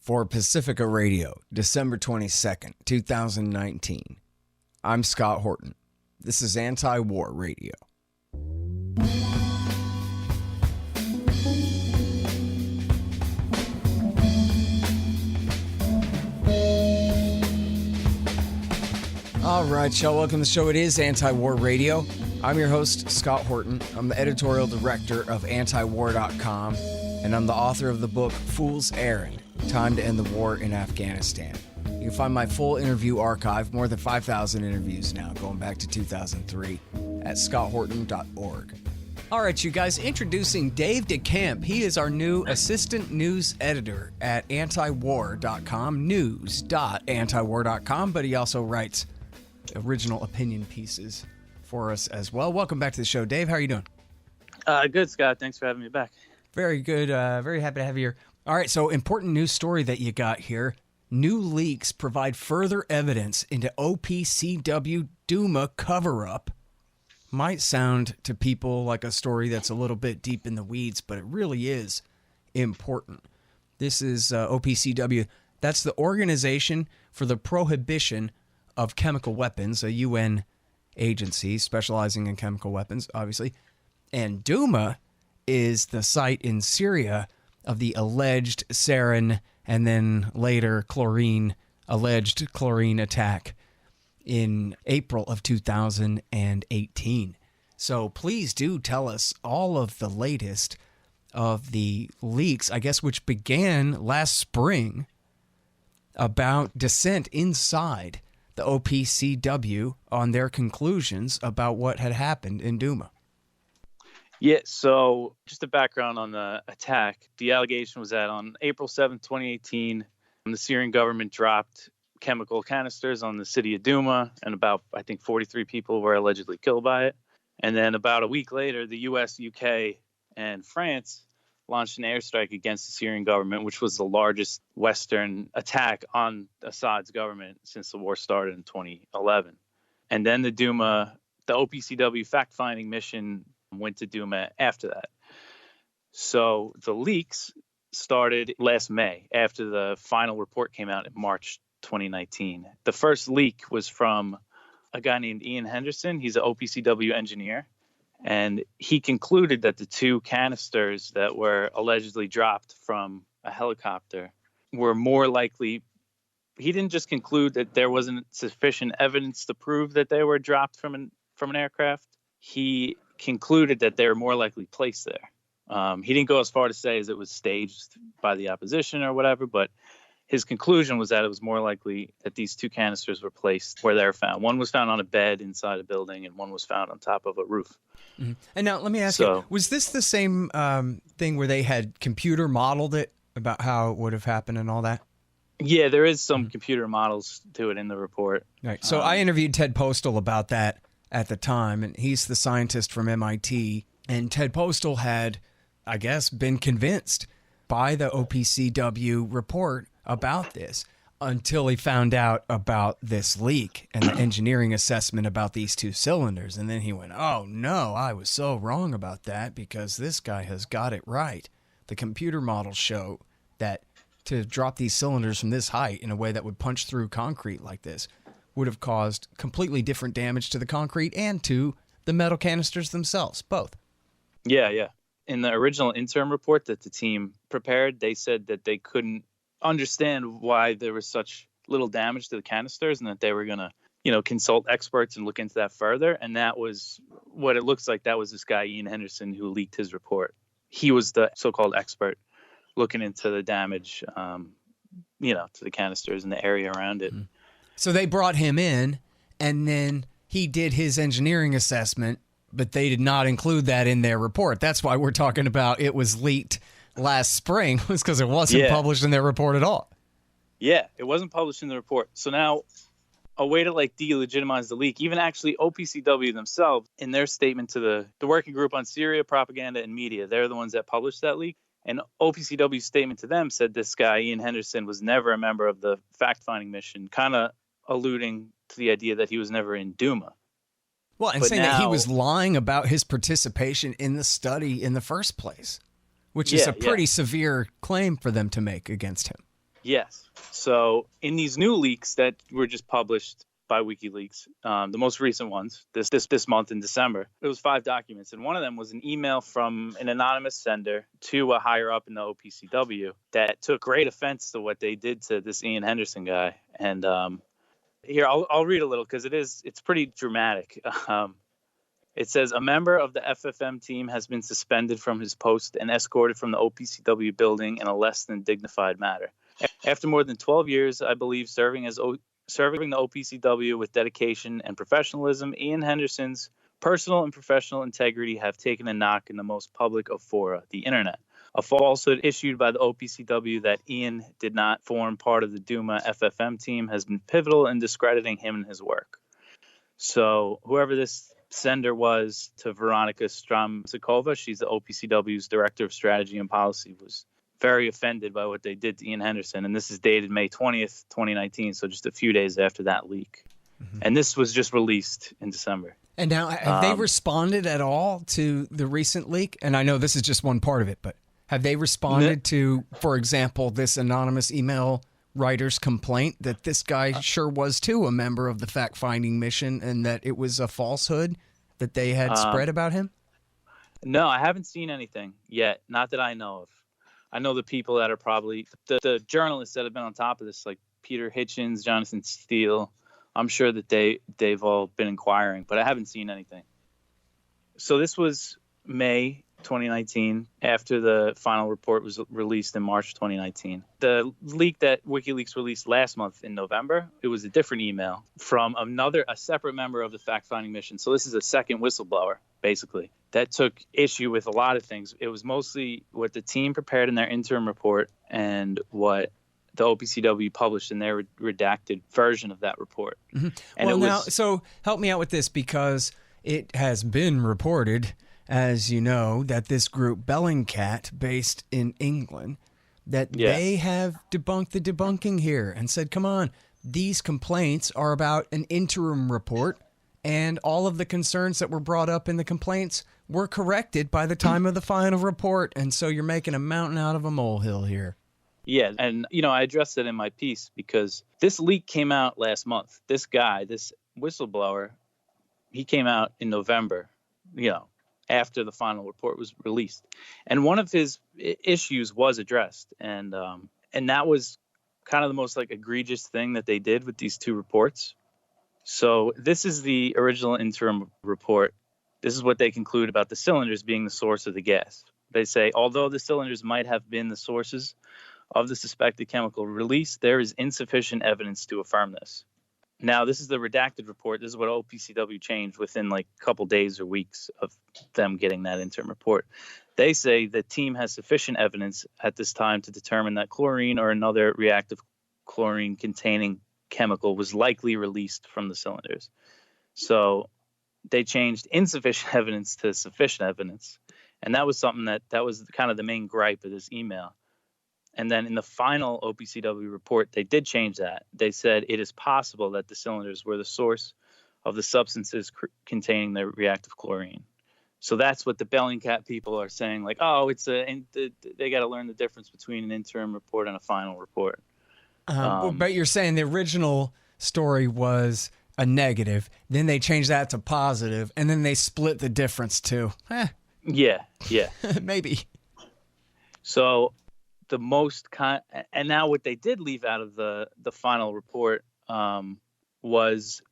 For Pacifica Radio, December 22nd, 2019. I'm Scott Horton. This is Anti-War Radio. All right, y'all, welcome to the show. It is Anti-War Radio. I'm your host, Scott Horton. I'm the editorial director of antiwar.com, and I'm the author of the book, Fool's Errand: Time to End the War in Afghanistan. You can find my full interview archive, more than 5,000 interviews now, going back to 2003, at scotthorton.org. All right, you guys, introducing Dave DeCamp. He is our new assistant news editor at antiwar.com, news.antiwar.com, but he also writes original opinion pieces for us as well. Welcome back to the show, Dave. How are you doing? Good, Scott. Thanks for having me back. Very good. Very happy to have you here. All right, so important news story that you got here. New leaks provide further evidence into OPCW Douma cover-up. Might sound to people like a story that's a little bit deep in the weeds, but it really is important. This is OPCW. That's the Organization for the Prohibition of Chemical Weapons, a UN agency specializing in chemical weapons, obviously. And Douma is the site in Syria of the alleged sarin and then later alleged chlorine attack in April of 2018. So please do tell us all of the latest of the leaks, I guess, which began last spring about dissent inside the OPCW on their conclusions about what had happened in Douma. Yeah, so just a background on the attack. The allegation was that on April 7, 2018, the Syrian government dropped chemical canisters on the city of Douma, and about, I think, 43 people were allegedly killed by it. And then about a week later, the US, UK, and France launched an airstrike against the Syrian government, which was the largest Western attack on Assad's government since the war started in 2011. And then the OPCW fact-finding mission went to Douma after that. So the leaks started last May after the final report came out in March 2019. The first leak was from a guy named Ian Henderson. He's an OPCW engineer. And he concluded that the two canisters that were allegedly dropped from a helicopter were more likely. He didn't just conclude that there wasn't sufficient evidence to prove that they were dropped from an aircraft. He concluded that they were more likely placed there. He didn't go as far to say as it was staged by the opposition or whatever, but his conclusion was that it was more likely that these two canisters were placed where they were found. One was found on a bed inside a building, and one was found on top of a roof. Mm-hmm. And now let me ask you, was this the same thing where they had computer modeled it about how it would have happened and all that? Yeah, there is some computer models to it in the report. Right. So I interviewed Ted Postal about that at the time, and he's the scientist from MIT. And Ted Postal had, I guess, been convinced by the OPCW report about this until he found out about this leak and the engineering assessment about these two cylinders. And then he went, oh, no, I was so wrong about that because this guy has got it right. The computer models show that to drop these cylinders from this height in a way that would punch through concrete like this would have caused completely different damage to the concrete and to the metal canisters themselves, both. Yeah. In the original interim report that the team prepared, they said that they couldn't understand why there was such little damage to the canisters and that they were going to, consult experts and look into that further. And that was what it looks like. That was this guy, Ian Henderson, who leaked his report. He was the so-called expert looking into the damage, to the canisters and the area around it. Mm-hmm. So they brought him in, and then he did his engineering assessment, but they did not include that in their report. That's why we're talking about it was leaked last spring, was because it wasn't published in their report at all. Yeah, it wasn't published in the report. So now a way to delegitimize the leak, even actually OPCW themselves, in their statement to the Working Group on Syria, Propaganda, and Media, they're the ones that published that leak. And OPCW's statement to them said this guy, Ian Henderson, was never a member of the fact-finding mission, kind of alluding to the idea that he was never in Douma. Well, and saying that he was lying about his participation in the study in the first place, which is a pretty severe claim for them to make against him. Yes. So in these new leaks that were just published by WikiLeaks, the most recent ones, this month in December, it was 5 documents, and one of them was an email from an anonymous sender to a higher up in the OPCW that took great offense to what they did to this Ian Henderson guy. And here I'll read a little because it's pretty dramatic. It says, a member of the FFM team has been suspended from his post and escorted from the OPCW building in a less than dignified manner. After more than 12 years, I believe, serving the OPCW with dedication and professionalism, Ian Henderson's personal and professional integrity have taken a knock in the most public of fora, the internet. A falsehood issued by the OPCW that Ian did not form part of the Douma FFM team has been pivotal in discrediting him and his work. So whoever this sender was to Veronica Stramzikova, she's the OPCW's Director of Strategy and Policy, was very offended by what they did to Ian Henderson. And this is dated May 20th, 2019, so just a few days after that leak. Mm-hmm. And this was just released in December. And now, have they responded at all to the recent leak? And I know this is just one part of it, but have they responded to, for example, this anonymous email writer's complaint that this guy sure was too a member of the fact-finding mission and that it was a falsehood that they had spread about him? No, I haven't seen anything yet. Not that I know of. I know the people that are probably the journalists that have been on top of this, like Peter Hitchens, Jonathan Steele. I'm sure that they've all been inquiring, but I haven't seen anything. So this was May 2019, after the final report was released in March 2019. The leak that WikiLeaks released last month in November, it was a different email from a separate member of the fact-finding mission. So this is a second whistleblower, basically, that took issue with a lot of things. It was mostly what the team prepared in their interim report and what the OPCW published in their redacted version of that report. Mm-hmm. And so help me out with this, because it has been reported, as you know, that this group Bellingcat, based in England, that they have debunked the debunking here and said, come on, these complaints are about an interim report, and all of the concerns that were brought up in the complaints were corrected by the time of the final report, and so you're making a mountain out of a molehill here. Yeah, and, I addressed it in my piece because this leak came out last month. This guy, this whistleblower, he came out in November, after the final report was released. And one of his issues was addressed. And that was kind of the most egregious thing that they did with these 2 reports. So this is the original interim report. This is what they conclude about the cylinders being the source of the gas. They say, although the cylinders might have been the sources of the suspected chemical release, there is insufficient evidence to affirm this. Now, this is the redacted report. This is what OPCW changed within a couple days or weeks of them getting that interim report. They say the team has sufficient evidence at this time to determine that chlorine or another reactive chlorine-containing chemical was likely released from the cylinders. So they changed insufficient evidence to sufficient evidence. And that was something that was kind of the main gripe of this email. And then in the final OPCW report, they did change that. They said it is possible that the cylinders were the source of the substances containing the reactive chlorine. So that's what the Bellingcat people are saying, they got to learn the difference between an interim report and a final report. But you're saying the original story was a negative, then they changed that to positive, and then they split the difference too. Yeah. Maybe. So the most and now what they did leave out of the final report was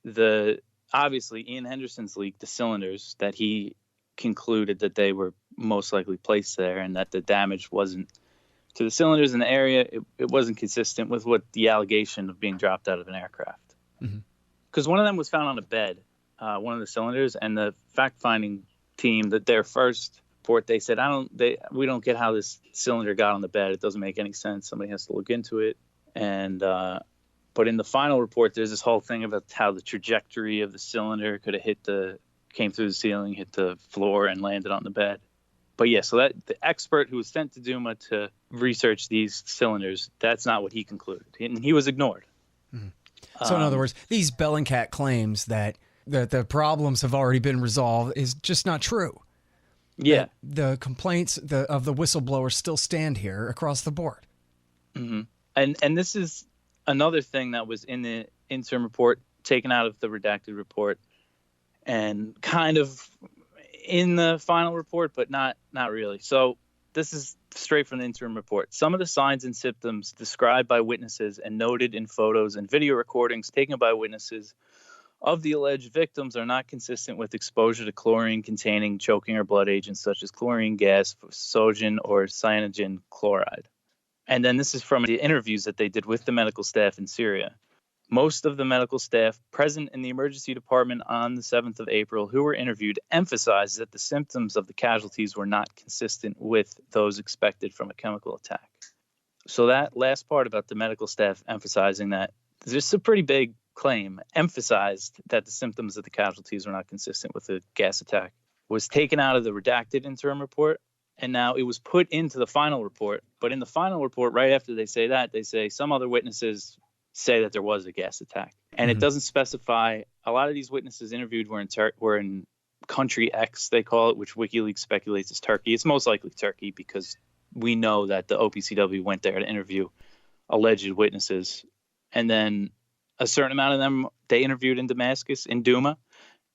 obviously Ian Henderson's leak, the cylinders, that he concluded that they were most likely placed there and that the damage wasn't to the cylinders in the area. It wasn't consistent with what the allegation of being dropped out of an aircraft. Because one of them was found on a bed, one of the cylinders, and the fact-finding team, that their first report, they said, we don't get how this cylinder got on the bed. It doesn't make any sense. Somebody has to look into it. And but in the final report, there's this whole thing about how the trajectory of the cylinder could have came through the ceiling, hit the floor, and landed on the bed. But yeah, so that the expert who was sent to Douma to research these cylinders, that's not what he concluded, and he was ignored. So in other words, these Bellingcat claims that the problems have already been resolved is just not true. Yeah. The complaints of the whistleblowers still stand here across the board. And And this is another thing that was in the interim report, taken out of the redacted report, and kind of in the final report, but not really. So this is straight from the interim report. Some of the signs and symptoms described by witnesses and noted in photos and video recordings taken by witnesses of the alleged victims are not consistent with exposure to chlorine-containing choking or blood agents such as chlorine gas, phosphogen, or cyanogen chloride. And then this is from the interviews that they did with the medical staff in Syria. Most of the medical staff present in the emergency department on the 7th of April who were interviewed emphasized that the symptoms of the casualties were not consistent with those expected from a chemical attack. So that last part about the medical staff emphasizing that, there's a pretty big claim, emphasized that the symptoms of the casualties were not consistent with a gas attack, was taken out of the redacted interim report, and now it was put into the final report. But in the final report, right after they say that, they say some other witnesses say that there was a gas attack. And it doesn't specify. A lot of these witnesses interviewed were in country X, they call it, which WikiLeaks speculates is Turkey. It's most likely Turkey because we know that the OPCW went there to interview alleged witnesses. And then a certain amount of them they interviewed in Damascus, in Douma,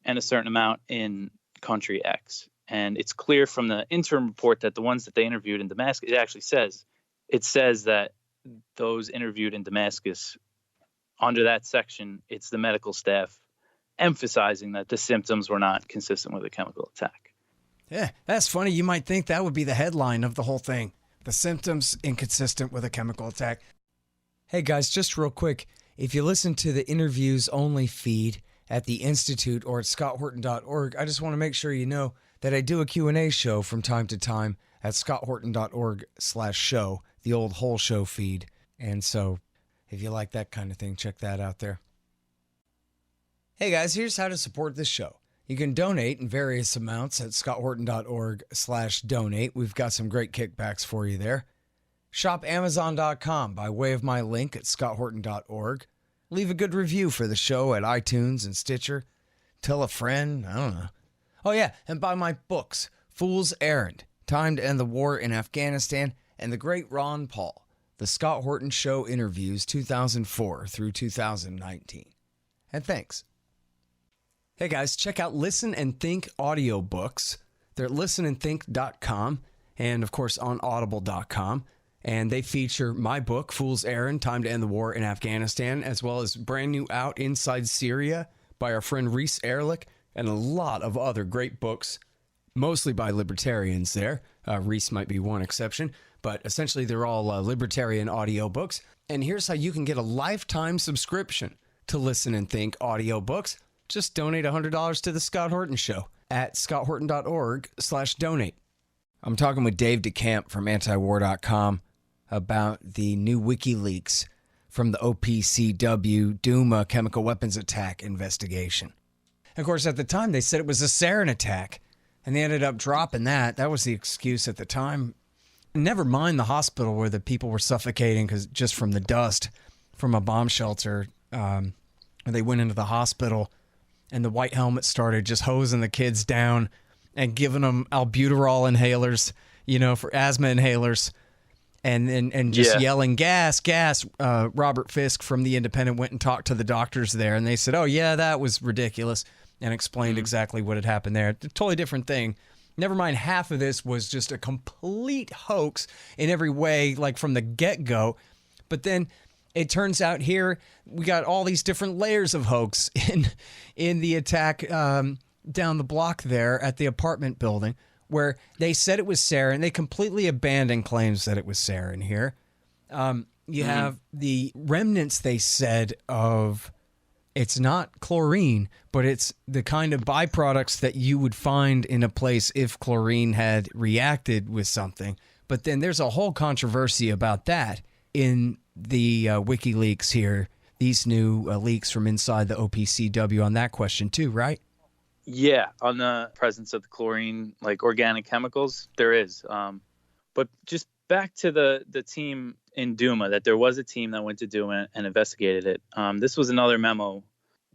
and a certain amount in country X. And it's clear from the interim report that the ones that they interviewed in Damascus, it says that those interviewed in Damascus, under that section, it's the medical staff emphasizing that the symptoms were not consistent with a chemical attack. Yeah, that's funny. You might think that would be the headline of the whole thing. The symptoms inconsistent with a chemical attack. Hey guys, just real quick, if you listen to the interviews only feed at the Institute or at scotthorton.org, I just want to make sure you know that I do a Q&A show from time to time at scotthorton.org/show, the old whole show feed. And so if you like that kind of thing, check that out there. Hey guys, here's how to support this show. You can donate in various amounts at scotthorton.org/donate. We've got some great kickbacks for you there. Shop Amazon.com by way of my link at scotthorton.org. Leave a good review for the show at iTunes and Stitcher. Tell a friend, I don't know. Oh yeah, and buy my books, Fool's Errand, Time to End the War in Afghanistan, and The Great Ron Paul, The Scott Horton Show Interviews 2004 through 2019. And thanks. Hey guys, check out Listen and Think audiobooks. They're at listenandthink.com and of course on audible.com. And they feature my book, Fool's Errand, Time to End the War in Afghanistan, as well as brand new out Inside Syria by our friend Reese Ehrlich, and a lot of other great books, mostly by libertarians there. Reese might be one exception, but essentially they're all libertarian audiobooks. And here's how you can get a lifetime subscription to Listen and Think audiobooks. Just donate $100 to The Scott Horton Show at scotthorton.org/donate. I'm talking with Dave DeCamp from antiwar.com about the new WikiLeaks from the OPCW Douma chemical weapons attack investigation. Of course, at the time, they said it was a sarin attack, and they ended up dropping that. That was the excuse at the time. Never mind the hospital where the people were suffocating just from the dust from a bomb shelter. They went into the hospital, and the white helmet started just hosing the kids down and giving them albuterol inhalers, for asthma inhalers. And just yelling, gas, gas. Robert Fisk from The Independent went and talked to the doctors there, and they said, oh, yeah, that was ridiculous, and explained exactly what had happened there. Totally different thing. Never mind, half of this was just a complete hoax in every way, like from the get-go. But then it turns out here we got all these different layers of hoax in the attack down the block there at the apartment building, where they said it was sarin. They completely abandoned claims that it was sarin here. You have the remnants, they said, of it's not chlorine, but it's the kind of byproducts that you would find in a place if chlorine had reacted with something. But then there's a whole controversy about that in the WikiLeaks here, these new leaks from inside the OPCW on that question too, right? Yeah, on the presence of the chlorine, like organic chemicals, there is. But just back to the team in Douma, that there was a team that went to Douma and investigated it. This was another memo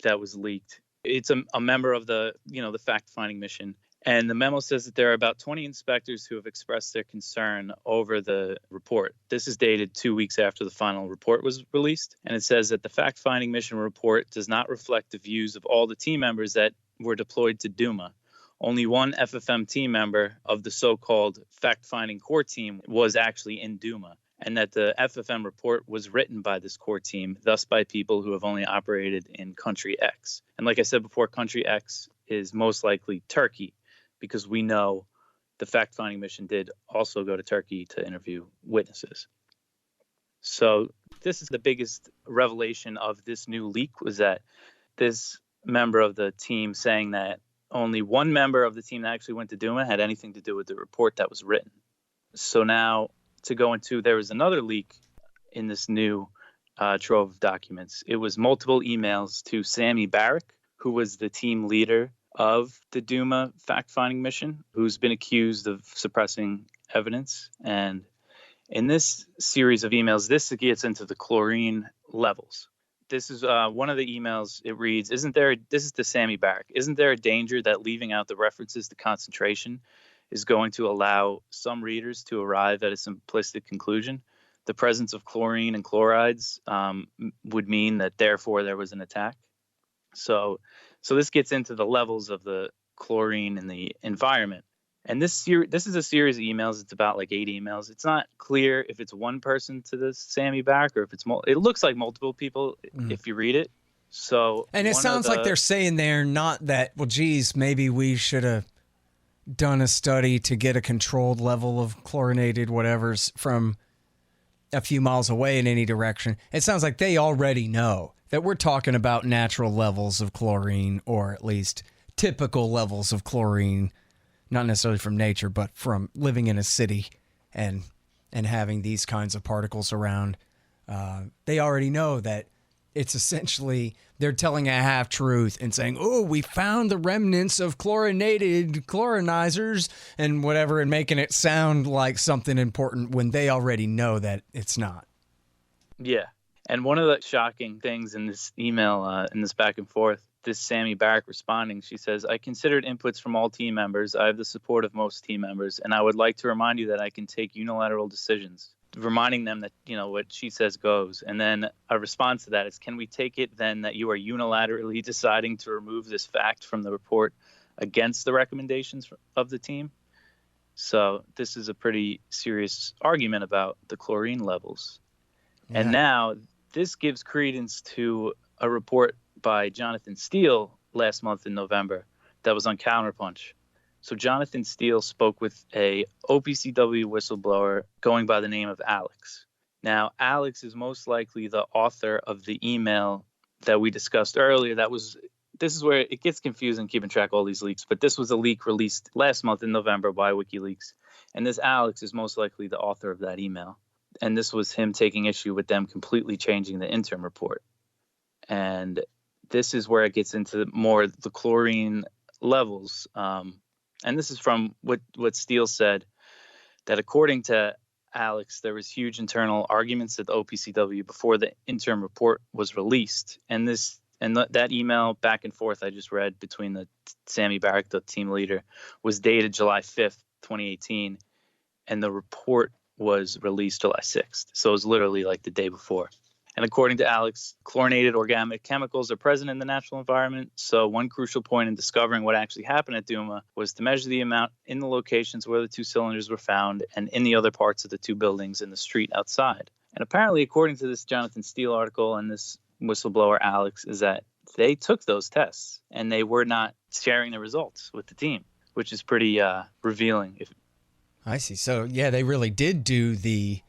that was leaked. It's a member of the fact-finding mission. And the memo says that there are about 20 inspectors who have expressed their concern over the report. This is dated 2 weeks after the final report was released. And it says that the fact-finding mission report does not reflect the views of all the team members that were deployed to Douma. Only one FFM team member of the so-called fact-finding core team was actually in Douma, and that the FFM report was written by this core team, thus by people who have only operated in country X. And like I said before, country X is most likely Turkey, because we know the fact-finding mission did also go to Turkey to interview witnesses. So this is the biggest revelation of this new leak, was that this member of the team saying that only one member of the team that actually went to Douma had anything to do with the report that was written. So now to go into, there was another leak in this new trove of documents. It was multiple emails to Sami Barak, who was the team leader of the Douma fact-finding mission, who's been accused of suppressing evidence. And in this series of emails, this gets into the chlorine levels. This is one of the emails. It reads, this is to Sami Barak, isn't there a danger that leaving out the references to concentration is going to allow some readers to arrive at a simplistic conclusion? The presence of chlorine and chlorides would mean that therefore there was an attack. So this gets into the levels of the chlorine in the environment. And this is a series of emails. It's about like 8 emails. It's not clear if it's one person to this Sami Barak or if it's it looks like multiple people if you read it. So and it sounds like they're saying there not that, well, geez, maybe we should have done a study to get a controlled level of chlorinated whatever's from a few miles away in any direction. It sounds like they already know that we're talking about natural levels of chlorine, or at least typical levels of chlorine, not necessarily from nature, but from living in a city and having these kinds of particles around. They already know that it's essentially they're telling a half-truth and saying, oh, we found the remnants of chlorinizers and whatever, and making it sound like something important when they already know that it's not. Yeah. And one of the shocking things in this email, in this back and forth, this Sami Barak responding, she says, I considered inputs from all team members. I have the support of most team members, and I would like to remind you that I can take unilateral decisions, reminding them that, what she says goes. And then a response to that is, can we take it then that you are unilaterally deciding to remove this fact from the report against the recommendations of the team? So this is a pretty serious argument about the chlorine levels. Yeah. And now this gives credence to a report by Jonathan Steele last month in November that was on Counterpunch. So Jonathan Steele spoke with a OPCW whistleblower going by the name of Alex. Now, Alex is most likely the author of the email that we discussed earlier. This is where it gets confusing keeping track of all these leaks, but this was a leak released last month in November by WikiLeaks. And this Alex is most likely the author of that email. And this was him taking issue with them completely changing the interim report. And this is where it gets into more the chlorine levels. And this is from what Steele said, that according to Alex, there was huge internal arguments at the OPCW before the interim report was released. And that email back and forth I just read between the Sami Barak, the team leader, was dated July 5th, 2018. And the report was released July 6th. So it was literally like the day before. And according to Alex, chlorinated organic chemicals are present in the natural environment. So one crucial point in discovering what actually happened at Douma was to measure the amount in the locations where the 2 cylinders were found and in the other parts of the 2 buildings in the street outside. And apparently, according to this Jonathan Steele article and this whistleblower Alex, is that they took those tests and they were not sharing the results with the team, which is pretty revealing. I see. So, yeah, they really did do the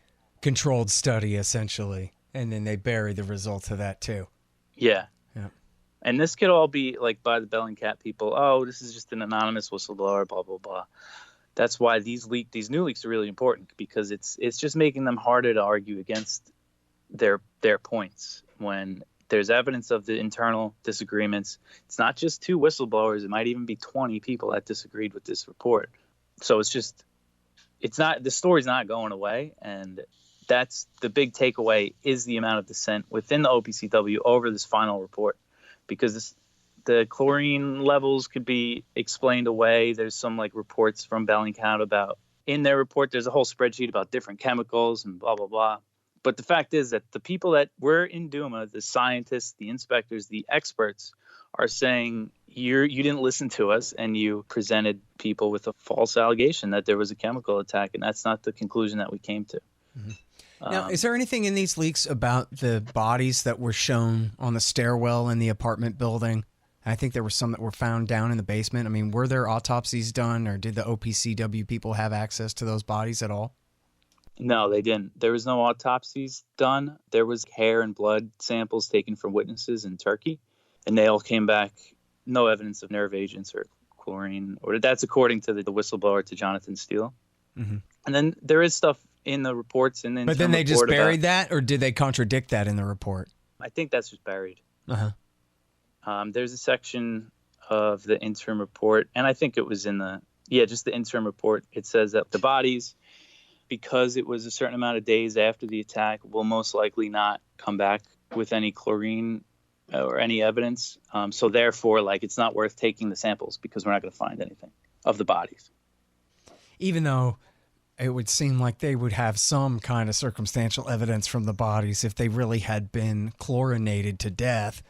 controlled study, essentially. And then they bury the results of that too. Yeah. And this could all be like by the Bellingcat people. Oh, this is just an anonymous whistleblower, blah, blah, blah. That's why these new leaks are really important, because it's just making them harder to argue against their points when there's evidence of the internal disagreements. It's not just 2 whistleblowers. It might even be 20 people that disagreed with this report. So the story's not going away. And that's the big takeaway, is the amount of dissent within the OPCW over this final report, because the chlorine levels could be explained away. There's some like reports from Bellingcat about, in their report, there's a whole spreadsheet about different chemicals and blah, blah, blah. But the fact is that the people that were in Douma, the scientists, the inspectors, the experts, are saying you didn't listen to us and you presented people with a false allegation that there was a chemical attack, and that's not the conclusion that we came to. Mm-hmm. Now, is there anything in these leaks about the bodies that were shown on the stairwell in the apartment building? I think there were some that were found down in the basement. I mean, were there autopsies done, or did the OPCW people have access to those bodies at all? No, they didn't. There was no autopsies done. There was hair and blood samples taken from witnesses in Turkey, and they all came back, no evidence of nerve agents or chlorine, or that's according to the whistleblower, to Jonathan Steele. Mm-hmm. And then there is stuff in the reports. But then they just buried that, or did they contradict that in the report? I think that's just buried. Uh-huh. There's a section of the interim report, and I think it was in just the interim report. It says that the bodies, because it was a certain amount of days after the attack, will most likely not come back with any chlorine or any evidence. So therefore, like, it's not worth taking the samples because we're not going to find anything of the bodies. Even though it would seem like they would have some kind of circumstantial evidence from the bodies if they really had been chlorinated to death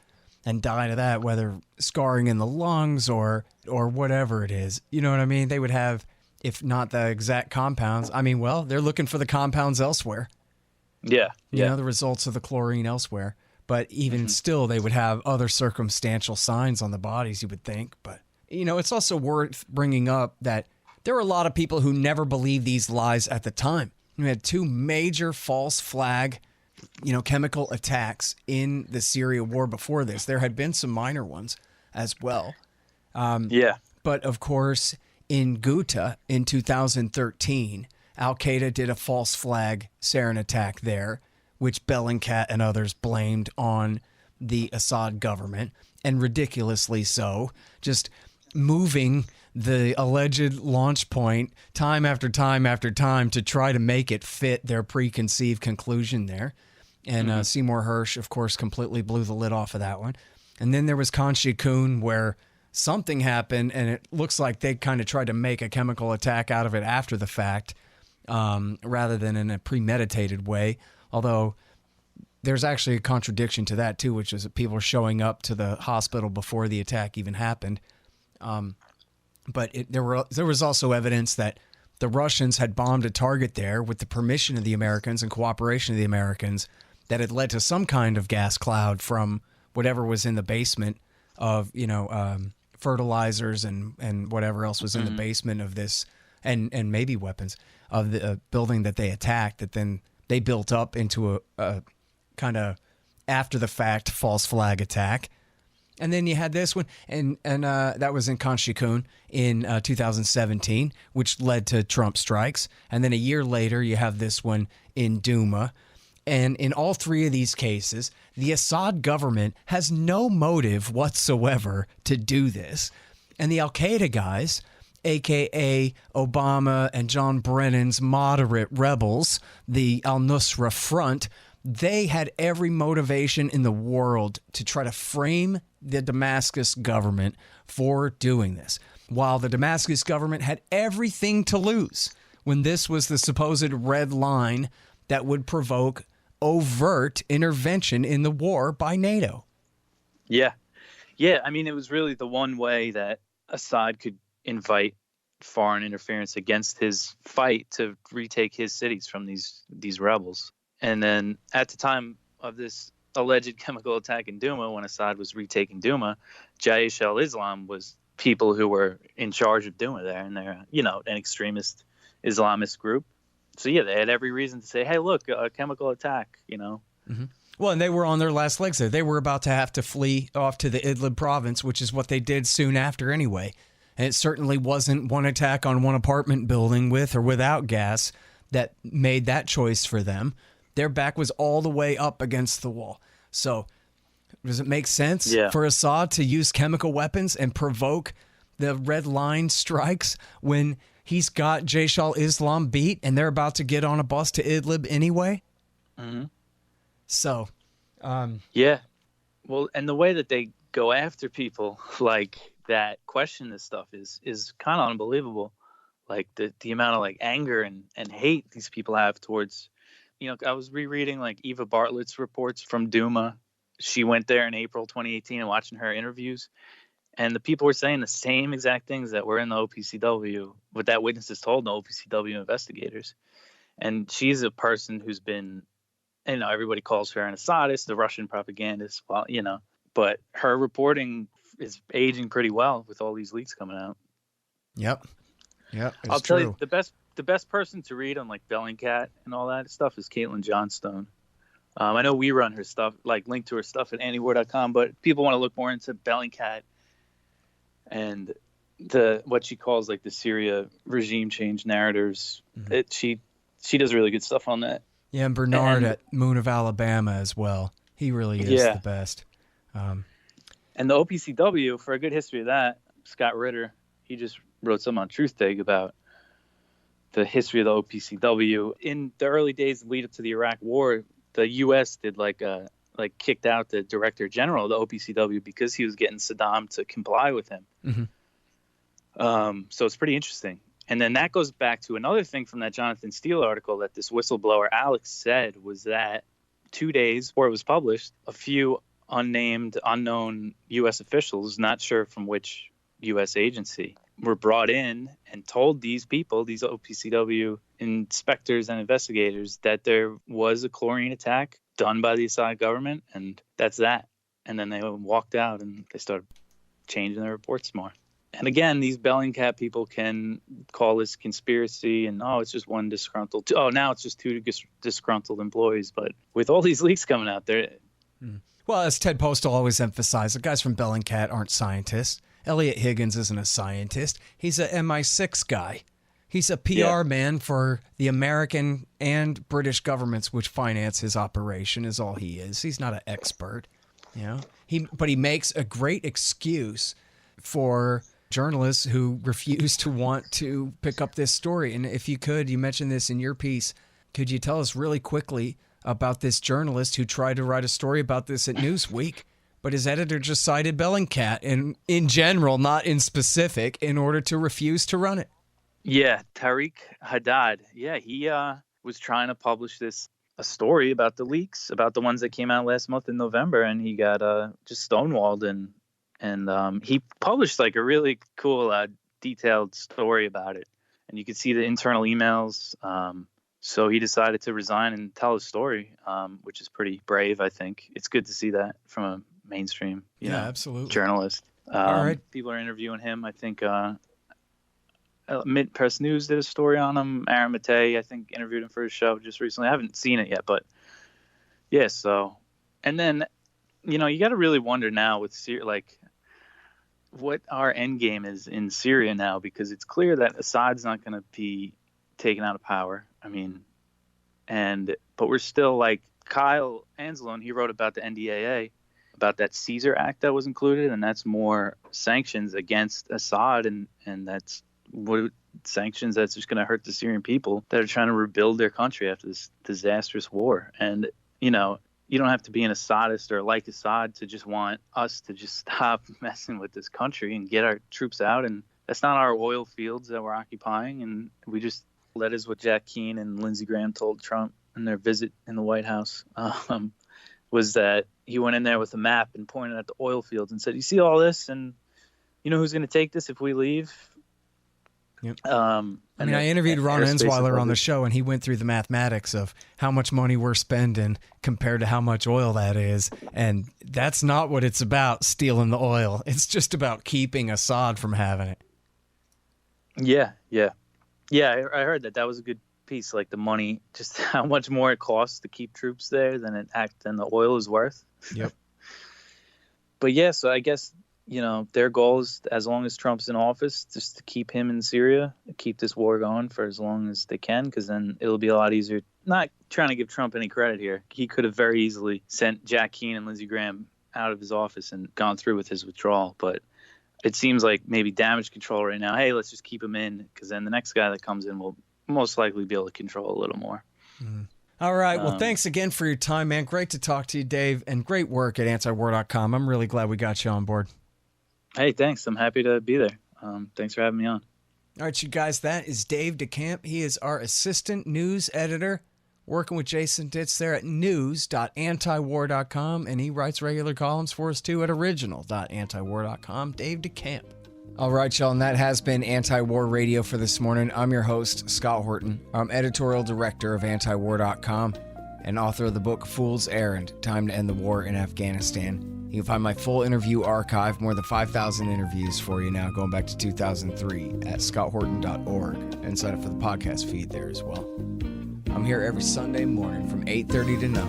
and died of that, whether scarring in the lungs or whatever it is. You know what I mean? They would have, if not the exact compounds. I mean, well, they're looking for the compounds elsewhere. Yeah. You know, the results of the chlorine elsewhere. But even still, they would have other circumstantial signs on the bodies, you would think. But, you know, it's also worth bringing up that there were a lot of people who never believed these lies at the time. We had two major false flag, chemical attacks in the Syria war before this. There had been some minor ones as well. But, of course, in Ghouta in 2013, Al-Qaeda did a false flag sarin attack there, which Bellingcat and others blamed on the Assad government, and ridiculously so, just moving the alleged launch point time after time after time to try to make it fit their preconceived conclusion there. And Seymour Hersh, of course, completely blew the lid off of that one. And then there was Khan Shaykhun, where something happened, and it looks like they kind of tried to make a chemical attack out of it after the fact, rather than in a premeditated way. Although there's actually a contradiction to that, too, which is that people are showing up to the hospital before the attack even happened. But there was also evidence that the Russians had bombed a target there with the permission of the Americans and cooperation of the Americans that had led to some kind of gas cloud from whatever was in the basement of, fertilizers and whatever else was in the basement of this, and maybe weapons of the building that they attacked, that then they built up into a kind of after the fact false flag attack. And then you had this one, and that was in Khan Shaykhun in 2017, which led to Trump strikes. And then a year later, you have this one in Douma. And in all three of these cases, the Assad government has no motive whatsoever to do this. And the Al-Qaeda guys, a.k.a. Obama and John Brennan's moderate rebels, the al-Nusra Front, they had every motivation in the world to try to frame the Damascus government for doing this, while the Damascus government had everything to lose when this was the supposed red line that would provoke overt intervention in the war by NATO. Yeah. I mean, it was really the one way that Assad could invite foreign interference against his fight to retake his cities from these rebels. And then at the time of this alleged chemical attack in Douma, when Assad was retaking Douma, Jaish al-Islam was people who were in charge of Douma there, and they're, an extremist Islamist group. So, yeah, they had every reason to say, hey, look, a chemical attack, Mm-hmm. Well, and they were on their last legs there. They were about to have to flee off to the Idlib province, which is what they did soon after anyway. And it certainly wasn't one attack on one apartment building with or without gas that made that choice for them. Their back was all the way up against the wall. So does it make sense for Assad to use chemical weapons and provoke the red line strikes when he's got Jaish al-Islam beat and they're about to get on a bus to Idlib anyway? Mm-hmm. So, yeah. Well, and the way that they go after people like that question this stuff is kind of unbelievable. Like the amount of like anger and hate these people have towards, I was rereading like Eva Bartlett's reports from Douma. She went there in April 2018 and watching her interviews, and the people were saying the same exact things that were in the OPCW, what that witnesses told the OPCW investigators. And she's a person who's been, everybody calls her an Assadist, a Russian propagandist, well, but her reporting is aging pretty well with all these leaks coming out. Yep. I'll tell you, the best person to read on like Bellingcat and all that stuff is Caitlin Johnstone. I know we run her stuff, like link to her stuff at antewar.com, but if people want to look more into Bellingcat and what she calls like the Syria regime change narratives. Mm-hmm. She does really good stuff on that. Yeah, and Bernard at Moon of Alabama as well. He really is the best. And the OPCW, for a good history of that, Scott Ritter, he just wrote something on Truth Dig about the history of the OPCW. In the early days lead up to the Iraq War, the U.S. did kicked out the Director General of the OPCW because he was getting Saddam to comply with him. Mm-hmm. So it's pretty interesting. And then that goes back to another thing from that Jonathan Steele article that this whistleblower Alex said, was that 2 days before it was published, a few unknown U.S. officials, not sure from which U.S. agency, were brought in and told these people, these OPCW inspectors and investigators, that there was a chlorine attack done by the Assad government, and that's that. And then they walked out and they started changing their reports more. And again, these Bellingcat people can call this conspiracy and, it's just one disgruntled. Now it's just two disgruntled employees. But with all these leaks coming out there. Well, as Ted Post will always emphasize, the guys from Bellingcat aren't scientists. Elliot Higgins isn't a scientist. He's a MI6 guy. He's a PR man for the American and British governments, which finance his operation, is all he is. He's not an expert, But he makes a great excuse for journalists who refuse to want to pick up this story. And if you could, you mentioned this in your piece, could you tell us really quickly about this journalist who tried to write a story about this at Newsweek, but his editor just cited Bellingcat in general, not in specific, in order to refuse to run it? Yeah, Tariq Haddad. Yeah, he was trying to publish a story about the leaks, about the ones that came out last month in November, and he got just stonewalled, and he published like a really cool, detailed story about it, and you could see the internal emails. So he decided to resign and tell his story, which is pretty brave. I think it's good to see that from a mainstream, absolutely, journalist. All right, people are interviewing him. I think. Mid Press News did a story on him. Aaron Matei, I think, interviewed him for his show just recently. I haven't seen it yet, but yeah. So, and then, you got to really wonder now with Syria, like, what our end game is in Syria now, because it's clear that Assad's not going to be taken out of power. I mean, but we're still like Kyle Anzalone. He wrote about the NDAA, about that Caesar Act that was included, and that's more sanctions against Assad, and that's what sanctions that's just going to hurt the Syrian people that are trying to rebuild their country after this disastrous war. And, you don't have to be an Assadist or like Assad to just want us to just stop messing with this country and get our troops out. And that's not our oil fields that we're occupying. And that is what Jack Keane and Lindsey Graham told Trump in their visit in the White House, was that he went in there with a map and pointed at the oil fields and said, you see all this? And you know who's going to take this if we leave? Yep. I interviewed Ron Ensweiler on the show, and he went through the mathematics of how much money we're spending compared to how much oil that is. And that's not what it's about, stealing the oil. It's just about keeping Assad from having it. Yeah. I heard that. That was a good piece. Like the money, just how much more it costs to keep troops there than the oil is worth. Yep. But yeah, so I guess, their goal is, as long as Trump's in office, just to keep him in Syria, keep this war going for as long as they can, because then it'll be a lot easier. Not trying to give Trump any credit here. He could have very easily sent Jack Keane and Lindsey Graham out of his office and gone through with his withdrawal. But it seems like maybe damage control right now. Hey, let's just keep him in, because then the next guy that comes in will most likely be able to control a little more. Mm. All right. Well, thanks again for your time, man. Great to talk to you, Dave, and great work at antiwar.com. I'm really glad we got you on board. Hey, thanks. I'm happy to be there. Thanks for having me on. All right, you guys, that is Dave DeCamp. He is our assistant news editor, working with Jason Ditz there at news.antiwar.com, and he writes regular columns for us, too, at original.antiwar.com. Dave DeCamp. All right, y'all, and that has been Anti-War Radio for this morning. I'm your host, Scott Horton. I'm editorial director of antiwar.com and author of the book Fool's Errand, Time to End the War in Afghanistan. You can find my full interview archive, more than 5,000 interviews for you now, going back to 2003 at scotthorton.org, and sign up for the podcast feed there as well. I'm here every Sunday morning from 8:30 to 9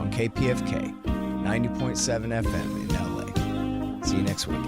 on KPFK 90.7 FM in LA. See you next week.